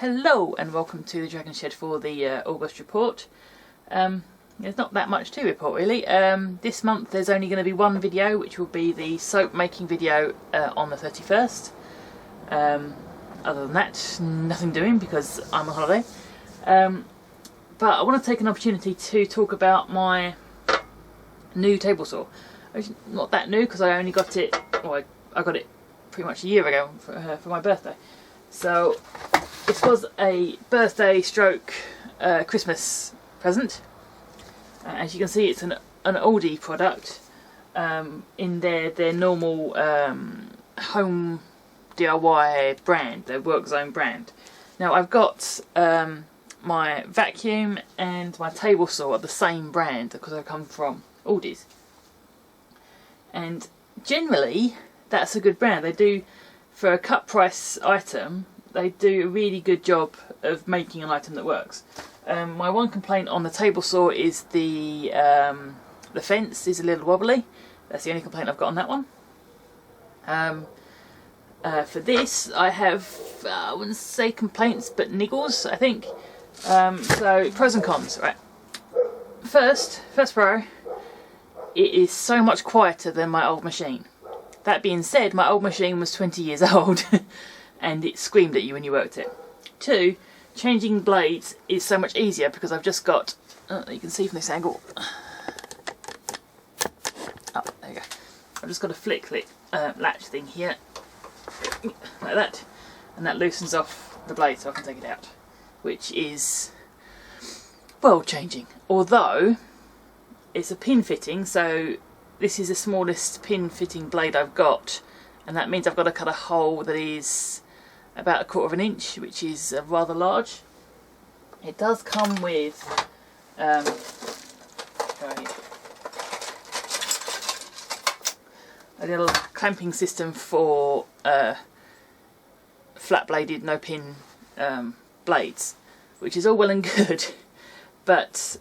Hello and welcome to the Dragon Shed for the August report. There's not that much to report really. This month there's only going to be one video, which will be the soap making video on the 31st. Other than that, nothing doing because I'm on holiday. But I want to take an opportunity to talk about my new table saw. It's not that new because I only got it, well, I got it pretty much a year ago for my birthday. So this was a birthday stroke Christmas present. As you can see, it's an Aldi product in their normal home DIY brand, their work zone brand. Now I've got my vacuum and my table saw are the same brand because I come from Aldi's. And generally that's a good brand. They do, for a cut price item, they do a really good job of making an item that works. My one complaint on the table saw is the fence is a little wobbly. That's the only complaint I've got on that one. For this I have, I wouldn't say complaints, but niggles, I think. So pros and cons, right? First pro, it is so much quieter than my old machine. That being said, my old machine was 20 years old and it screamed at you when you worked it. Two, changing blades is so much easier because I've just got, you can see from this angle, oh, there you go. I've just got a flick latch thing here, like that, and that loosens off the blade so I can take it out, which is world changing. Although it's a pin fitting, so this is the smallest pin fitting blade I've got, and that means I've got to cut a hole that is about 1/4 inch, which is rather large. It does come with a little clamping system for flat bladed no pin blades, which is all well and good, but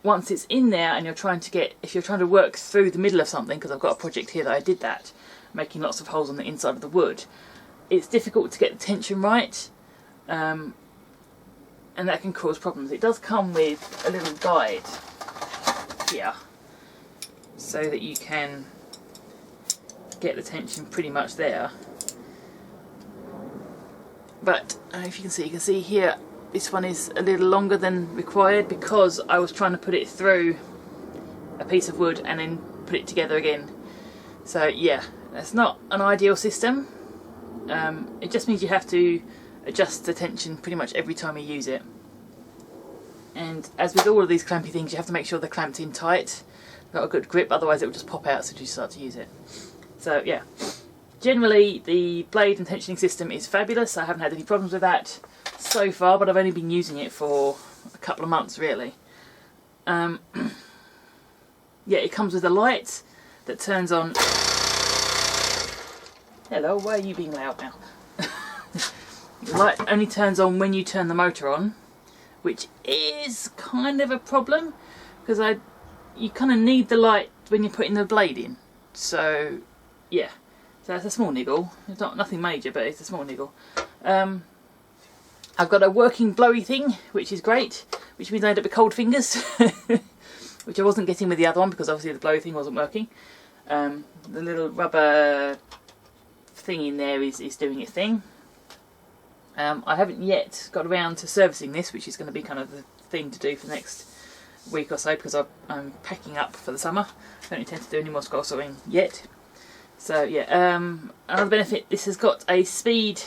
once it's in there and you're trying to get, if you're trying to work through the middle of something, because I've got a project here that I did that, making lots of holes on the inside of the wood, it's difficult to get the tension right, and that can cause problems. It does come with a little guide here so that you can get the tension pretty much there, but if you can see here, this one is a little longer than required because I was trying to put it through a piece of wood and then put it together again. So yeah, that's not an ideal system. It just means you have to adjust the tension pretty much every time you use it. And as with all of these clampy things, you have to make sure they're clamped in tight, got a good grip, otherwise it will just pop out as soon as you start to use it. So yeah, generally the blade and tensioning system is fabulous. I haven't had any problems with that so far, but I've only been using it for a couple of months really. Yeah, it comes with a light that turns on. Hello, why are you being loud now? The light only turns on when you turn the motor on, which is kind of a problem because you kind of need the light when you're putting the blade in. So yeah, so that's a small niggle. It's not nothing major, but it's a small niggle. I've got a working blowy thing, which is great, which means I end up with cold fingers, which I wasn't getting with the other one because obviously the blowy thing wasn't working. The little rubber thing in there is doing its thing. I haven't yet got around to servicing this, which is going to be kind of the thing to do for the next week or so because I'm packing up for the summer. I don't intend to do any more scroll sawing yet. So yeah, another benefit, this has got a speed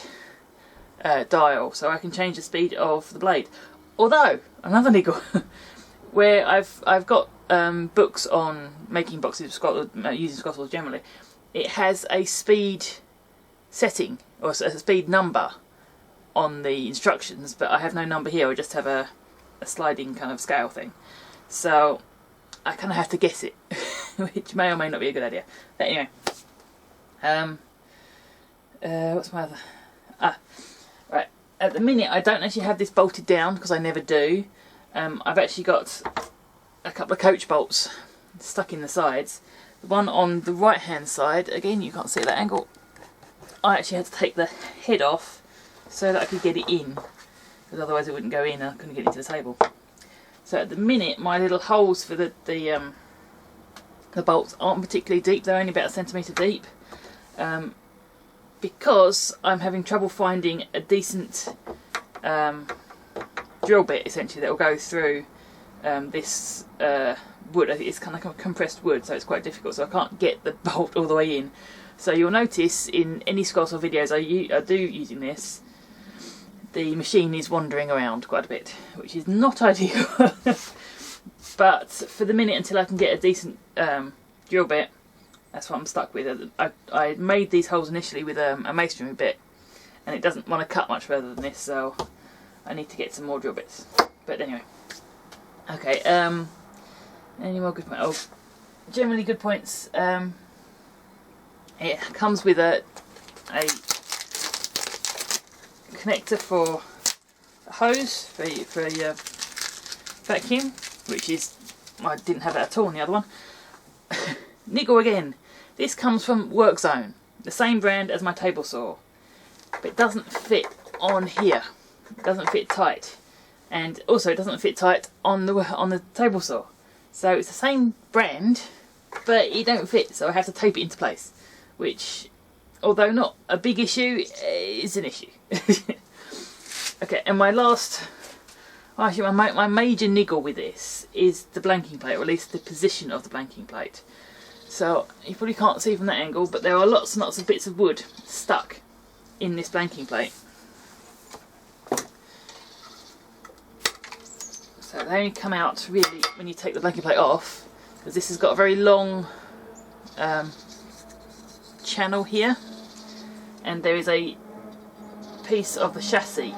dial, so I can change the speed of the blade. Although, another niggle, where I've got books on making boxes of scroll, using scroll saws generally, it has a speed setting, or a speed number on the instructions, but I have no number here, I just have a sliding kind of scale thing. So I kind of have to guess it, which may or may not be a good idea. But anyway, what's my other... right, at the minute I don't actually have this bolted down because I never do. I've actually got a couple of coach bolts stuck in the sides. The one on the right hand side, again you can't see that angle, I actually had to take the head off so that I could get it in. because otherwise it wouldn't go in and I couldn't get into the table. So at the minute my little holes for the bolts aren't particularly deep, they're only about 1 centimetre deep, because I'm having trouble finding a decent drill bit essentially that will go through this wood. It's kind of like compressed wood, so it's quite difficult, so I can't get the bolt all the way in. So you'll notice in any scores or videos I do using this, the machine is wandering around quite a bit, which is not ideal. But for the minute, until I can get a decent drill bit, that's what I'm stuck with. I made these holes initially with a masonry bit, and it doesn't want to cut much further than this, so I need to get some more drill bits. But anyway, okay. Any more good points? Oh, generally good points. It comes with a connector for a hose for a vacuum, which is, I didn't have that at all in the other one. Niggle again. This comes from Work Zone, the same brand as my table saw, but it doesn't fit on here. It doesn't fit tight, and also it doesn't fit tight on the table saw. So it's the same brand, but it don't fit. So I have to tape it into place, which, although not a big issue, is an issue. Okay, and my last, actually my major niggle with this is the blanking plate, or at least the position of the blanking plate. So you probably can't see from that angle, but there are lots and lots of bits of wood stuck in this blanking plate. So they only come out really when you take the blanking plate off, because this has got a very long channel here, and there is a piece of the chassis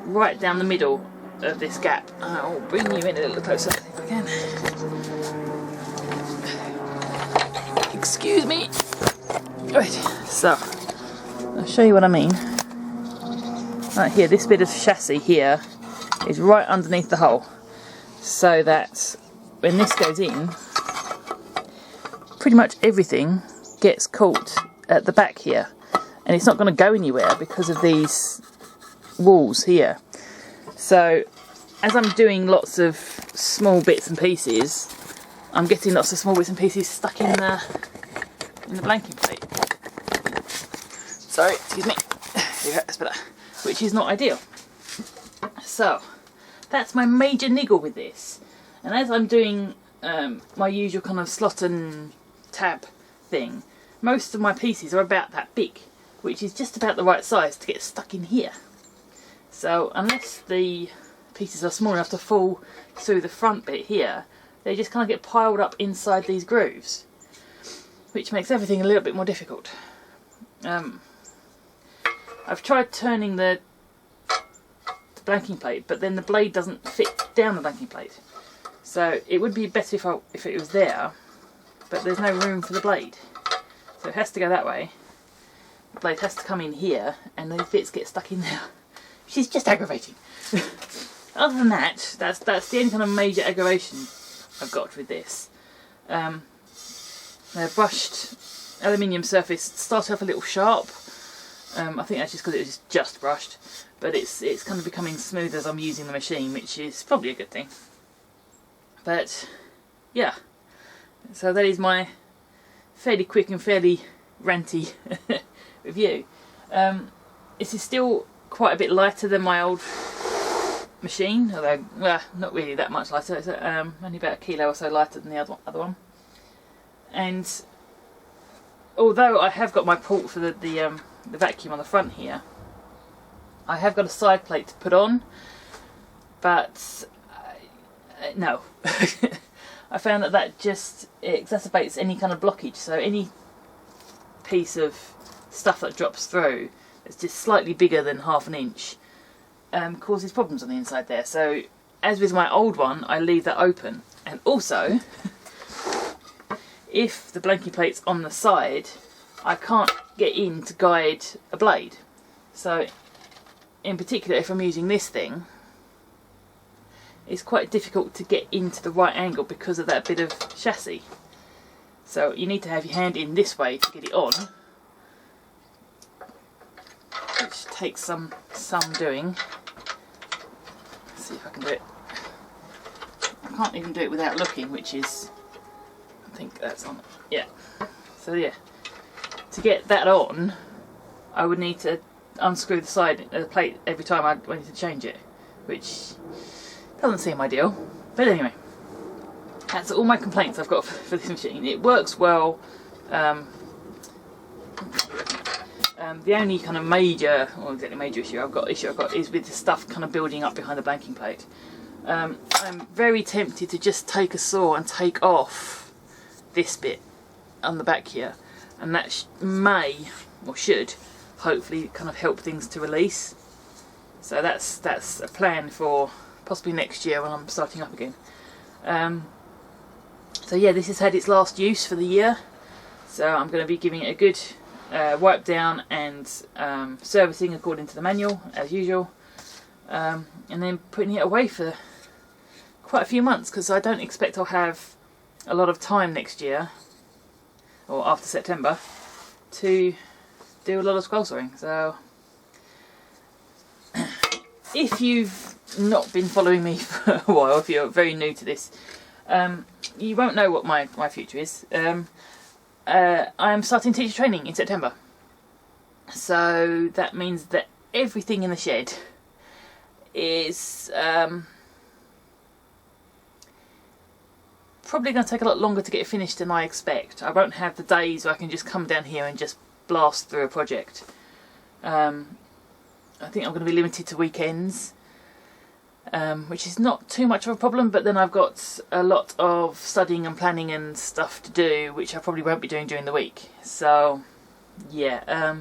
right down the middle of this gap. I'll bring you in a little closer if I can. Excuse me. Right, so I'll show you what I mean. Right here, this bit of chassis here is right underneath the hole, so that when this goes in, pretty much everything gets caught at the back here, and it's not going to go anywhere because of these walls here. So as I'm doing lots of small bits and pieces, I'm getting lots of small bits and pieces stuck in the blanking plate. Sorry, excuse me. There you go, that's better. Which is not ideal. So that's my major niggle with this. And as I'm doing my usual kind of slot and tab thing, most of my pieces are about that big, which is just about the right size to get stuck in here. So unless the pieces are small enough to fall through the front bit here, they just kind of get piled up inside these grooves, which makes everything a little bit more difficult. I've tried turning the blanking plate, but then the blade doesn't fit down the blanking plate. So it would be better if it was there, but there's no room for the blade. So it has to go that way. The blade has to come in here, and those bits get stuck in there, which is just aggravating. Other than that, that's the only kind of major aggravation I've got with this. The brushed aluminium surface started off a little sharp. I think that's just because it was just brushed, but it's kind of becoming smooth as I'm using the machine, which is probably a good thing. But yeah, so that is my fairly quick and fairly ranty review. This is still quite a bit lighter than my old machine, although not really that much lighter. It's only about 1 kilo or so lighter than the other one. And although I have got my port for the vacuum on the front here, I have got a side plate to put on, but no. I found that just exacerbates any kind of blockage, so any piece of stuff that drops through that's just slightly bigger than 1/2 inch causes problems on the inside there. So as with my old one, I leave that open. And also, if the blanking plate's on the side, I can't get in to guide a blade. So in particular, if I'm using this thing, it's quite difficult to get into the right angle because of that bit of chassis. So you need to have your hand in this way to get it on, which takes some doing. Let's see if I can do it. I can't even do it without looking, which is, I think that's on. Yeah. So yeah, to get that on, I would need to unscrew the side plate every time I wanted to change it, which doesn't seem ideal. But anyway, that's all my complaints I've got for this machine. It works well. The only kind of major, or exactly major issue I've got is with the stuff kind of building up behind the blanking plate. I'm very tempted to just take a saw and take off this bit on the back here, and that may, or should, hopefully kind of help things to release. So that's a plan for possibly next year when I'm starting up again. So yeah, this has had its last use for the year, so I'm going to be giving it a good wipe down and servicing according to the manual as usual, and then putting it away for quite a few months, because I don't expect I'll have a lot of time next year or after September to do a lot of scroll sawing. So if you've not been following me for a while, if you're very new to this, you won't know what my future is. I am starting teacher training in September, so that means that everything in the shed is probably going to take a lot longer to get finished than I expect. I won't have the days where I can just come down here and just blast through a project. I think I'm going to be limited to weekends, which is not too much of a problem, but then I've got a lot of studying and planning and stuff to do, which I probably won't be doing during the week. So yeah,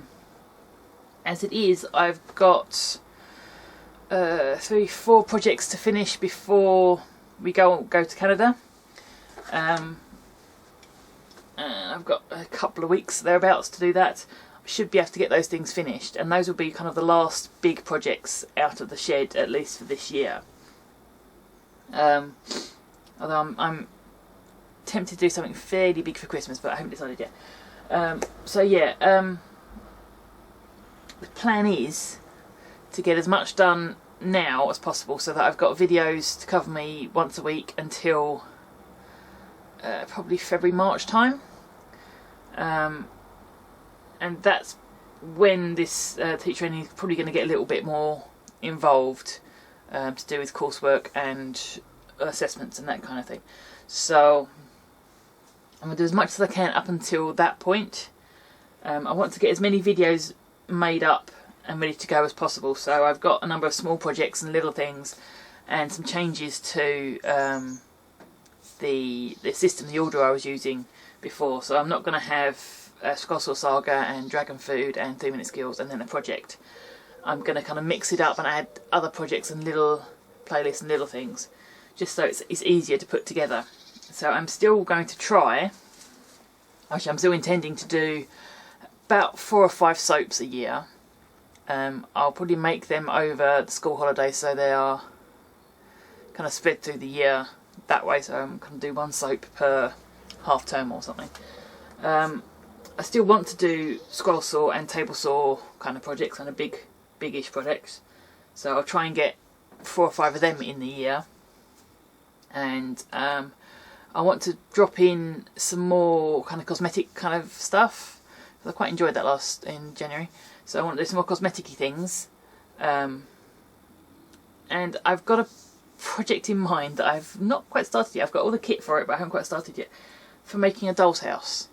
as it is, I've got 3-4 projects to finish before we go to Canada. And I've got a couple of weeks thereabouts to do that. I should be able to get those things finished, and those will be kind of the last big projects out of the shed, at least for this year. Although I'm tempted to do something fairly big for Christmas, but I haven't decided yet. So yeah, the plan is to get as much done now as possible, so that I've got videos to cover me once a week until probably February, March time. And that's when this teacher training is probably going to get a little bit more involved, to do with coursework and assessments and that kind of thing. So I'm going to do as much as I can up until that point. I want to get as many videos made up and ready to go as possible. So I've got a number of small projects and little things, and some changes to the system, the order I was using before. So I'm not going to have Scroll Saw Saga and Dragon Food and 3 Minute Skills and then a project. I'm going to kind of mix it up and add other projects and little playlists and little things, just so it's easier to put together. So I'm still going to try, actually I'm still intending to do about 4 or 5 soaps a year. I'll probably make them over the school holidays, so they are kind of spread through the year that way, so I'm going to do 1 soap per half term or something. I still want to do scroll saw and table saw kind of projects, kind of big-ish projects, so I'll try and get 4 or 5 of them in the year. And I want to drop in some more kind of cosmetic kind of stuff, because I quite enjoyed that in January, so I want to do some more cosmetic-y things. And I've got a project in mind that I've not quite started yet. I've got all the kit for it, but I haven't quite started yet, for making a doll's house.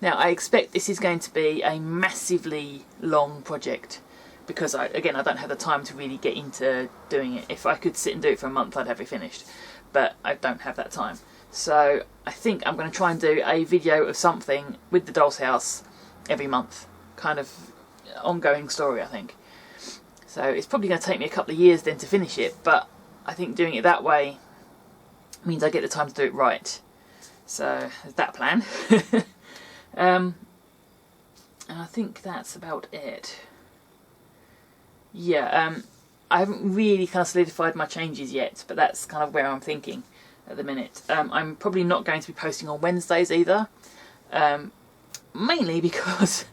Now I expect this is going to be a massively long project, because I don't have the time to really get into doing it. If I could sit and do it for a month, I'd have it finished, but I don't have that time. So I think I'm going to try and do a video of something with the doll's house every month, kind of ongoing story, I think. So it's probably going to take me a couple of years then to finish it, but I think doing it that way means I get the time to do it right. So there's that plan. And I think that's about it. Yeah, I haven't really kind of solidified my changes yet, but that's kind of where I'm thinking at the minute. I'm probably not going to be posting on Wednesdays either, mainly because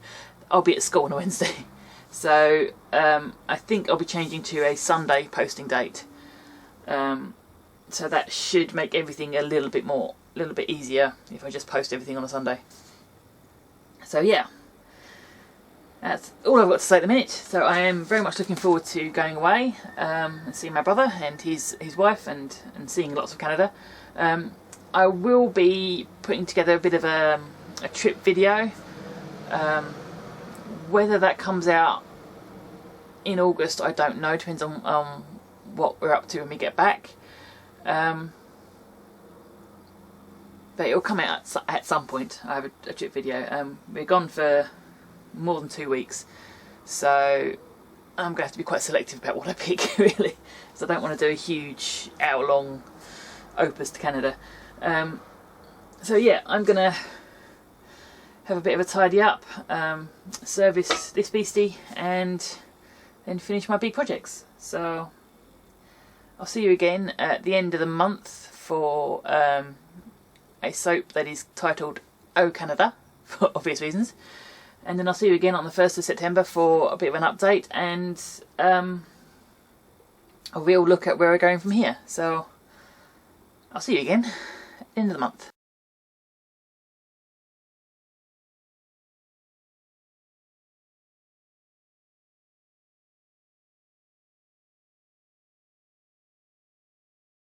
I'll be at school on a Wednesday. So I think I'll be changing to a Sunday posting date. So that should make everything a little bit easier if I just post everything on a Sunday. So yeah, that's all I've got to say at the minute. So I am very much looking forward to going away and seeing my brother and his wife and seeing lots of Canada. I will be putting together a bit of a trip video. Whether that comes out in August, I don't know. Depends on what we're up to when we get back. But it'll come out at some point. I have a trip video. We're gone for more than 2 weeks, so I'm going to have to be quite selective about what I pick, really, because I don't want to do a huge hour-long opus to Canada. So yeah, I'm going to have a bit of a tidy up, service this beastie, and then finish my big projects. So I'll see you again at the end of the month for a soap that is titled Oh Canada, for obvious reasons. And then I'll see you again on the 1st of September for a bit of an update and a real look at where we're going from here. So I'll see you again at the end of the month.